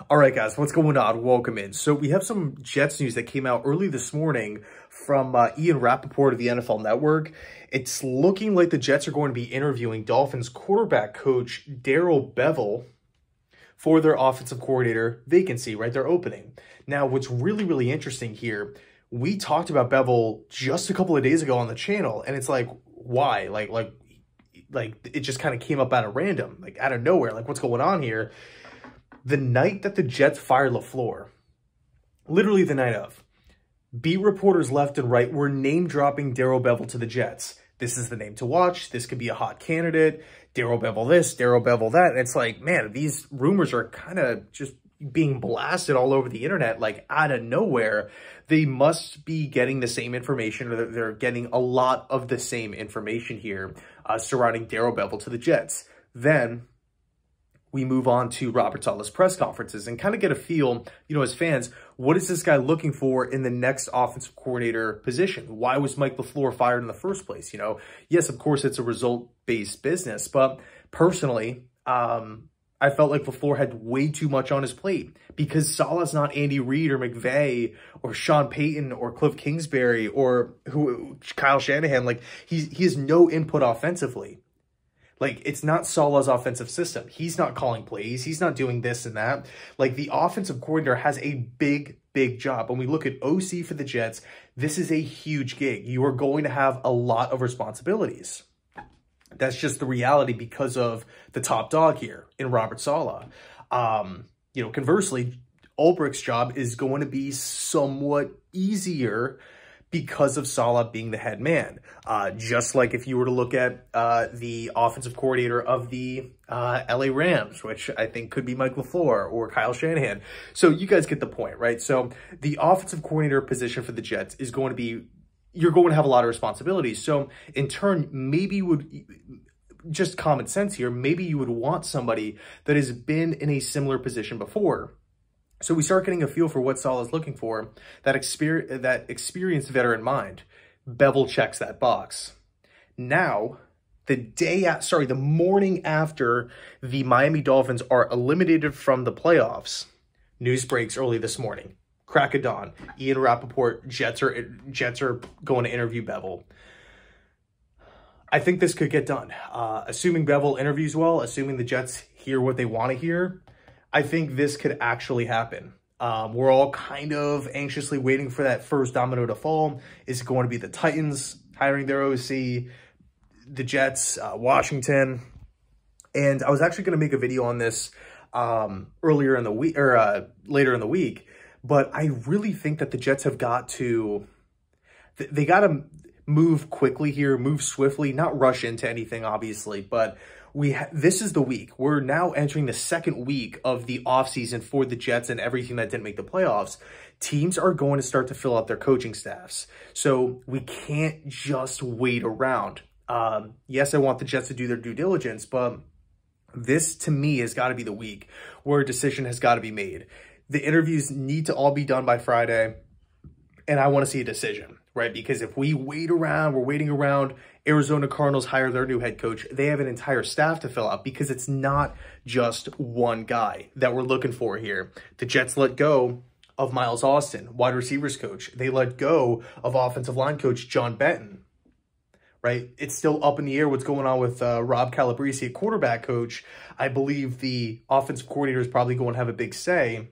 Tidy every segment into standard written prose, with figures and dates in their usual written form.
All right, guys, what's going on? Welcome in. So we have some Jets news that came out early this morning from Ian Rappaport of the NFL Network. It's looking like the Jets are going to be interviewing Dolphins quarterback coach Darrell Bevell for their offensive coordinator vacancy, right? Their opening. Now, what's really interesting here, we talked about Bevell just a couple of days ago on the channel, and it's like, why? Like it just kind of came up out of random, like out of nowhere. Like, what's going on here? The night that the Jets fired LaFleur, literally the night of, beat reporters left and right were name-dropping Darrell Bevell to the Jets. This is the name to watch. This could be a hot candidate. Darrell Bevell this, Darrell Bevell that. And it's like, man, these rumors are kind of just being blasted all over the internet, like out of nowhere. They must be getting the same information, or they're getting a lot of the same information here surrounding Darrell Bevell to the Jets. Then we move on to Robert Saleh's press conferences and kind of get a feel, you know, as fans, what is this guy looking for in the next offensive coordinator position? Why was Mike LaFleur fired in the first place? You know, yes, of course, it's a result-based business, but personally, I felt like LaFleur had way too much on his plate because Saleh's not Andy Reid or McVay or Sean Payton or Cliff Kingsbury or Kyle Shanahan. Like, he has no input offensively. Like, it's not Saleh's offensive system. He's not calling plays. He's not doing this and that. Like, the offensive coordinator has a big job. When we look at OC for the Jets, this is a huge gig. You are going to have a lot of responsibilities. That's just the reality because of the top dog here in Robert Saleh. You know, conversely, Ulbricht's job is going to be somewhat easier because of Saleh being the head man. Just like if you were to look at the offensive coordinator of the LA Rams, which I think could be Mike LaFleur or Kyle Shanahan. So you guys get the point, right? So the offensive coordinator position for the Jets is going to be, you're going to have a lot of responsibilities. So in turn, maybe you would, just common sense here, maybe you would want somebody that has been in a similar position before. So we start getting a feel for what Saleh is looking for, that experienced veteran mind. Bevell checks that box. Now, the morning after the Miami Dolphins are eliminated from the playoffs, news breaks early this morning. Crack of dawn. Ian Rappaport, Jets are going to interview Bevell. I think this could get done. Assuming Bevell interviews well, assuming the Jets hear what they want to hear, I think this could actually happen. We're all kind of anxiously waiting for that first domino to fall. Is it going to be the Titans hiring their OC, the Jets, Washington? And I was actually going to make a video on this earlier in the week, or later in the week, but I really think that the Jets have got to, they got to move quickly here, move swiftly, not rush into anything, obviously, but this is the week. We're now entering the second week of the offseason for the Jets and everything that didn't make the playoffs. Teams are going to start to fill out their coaching staffs. So we can't just wait around. Yes, I want the Jets to do their due diligence, but this, to me, has got to be the week where a decision has got to be made. The interviews need to all be done by Friday, and I want to see a decision, right? Because if we wait around, we're waiting around, Arizona Cardinals hire their new head coach. They have an entire staff to fill out because it's not just one guy that we're looking for here. The Jets let go of Miles Austin, wide receivers coach. They let go of offensive line coach John Benton, right? It's still up in the air what's going on with Rob Calabrese, a quarterback coach. I believe the offensive coordinator is probably going to have a big say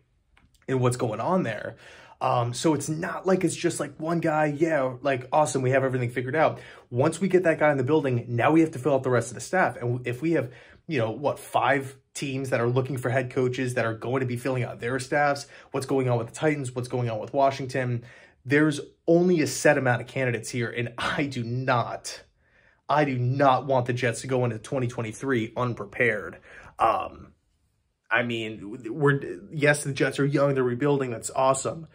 in what's going on there. So it's not like it's just like one guy, yeah, like awesome, we have everything figured out. Once we get that guy in the building, now we have to fill out the rest of the staff. And if we have, you know, what, 5 teams that are looking for head coaches that are going to be filling out their staffs, what's going on with the Titans, what's going on with Washington, there's only a set amount of candidates here. And I do not want the Jets to go into 2023 unprepared. I mean, yes, the Jets are young, they're rebuilding, that's awesome.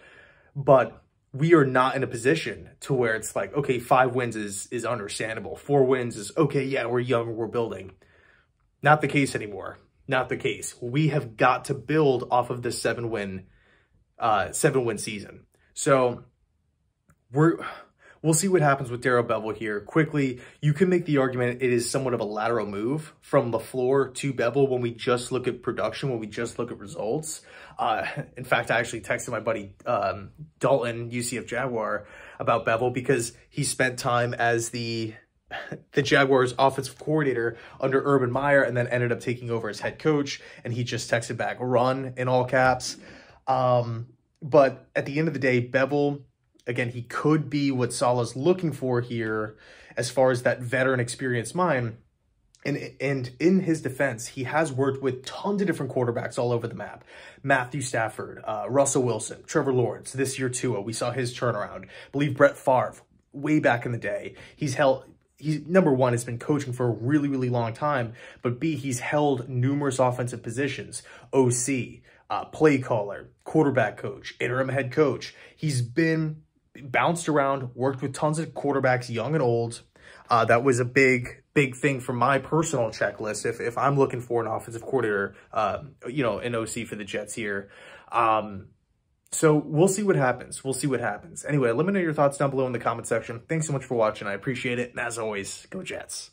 But we are not in a position to where it's like, okay, 5 wins is understandable. 4 wins is, okay, yeah, we're young, we're building. Not the case anymore. Not the case. We have got to build off of this 7-win season. So we'll see what happens with Darrell Bevell here. Quickly, you can make the argument it is somewhat of a lateral move from LaFleur to Bevell when we just look at production, when we just look at results. In fact, I actually texted my buddy Dalton, UCF Jaguar, about Bevell because he spent time as the Jaguars offensive coordinator under Urban Meyer and then ended up taking over as head coach. And he just texted back, "Run," in all caps. But at the end of the day, Bevell, again, he could be what Saleh's looking for here as far as that veteran experienced mind. And in his defense, he has worked with tons of different quarterbacks all over the map. Matthew Stafford, Russell Wilson, Trevor Lawrence, this year Tua, we saw his turnaround. I believe Brett Favre, way back in the day. He's number one, has been coaching for a really, really long time, but B, he's held numerous offensive positions. OC, play caller, quarterback coach, interim head coach. He's been bounced around, worked with tons of quarterbacks, young and old. That was a big thing for my personal checklist if I'm looking for an offensive coordinator, an OC for the Jets here. So we'll see what happens. We'll see what happens. Anyway, let me know your thoughts down below in the comment section. Thanks so much for watching. I appreciate it. And as always, go Jets.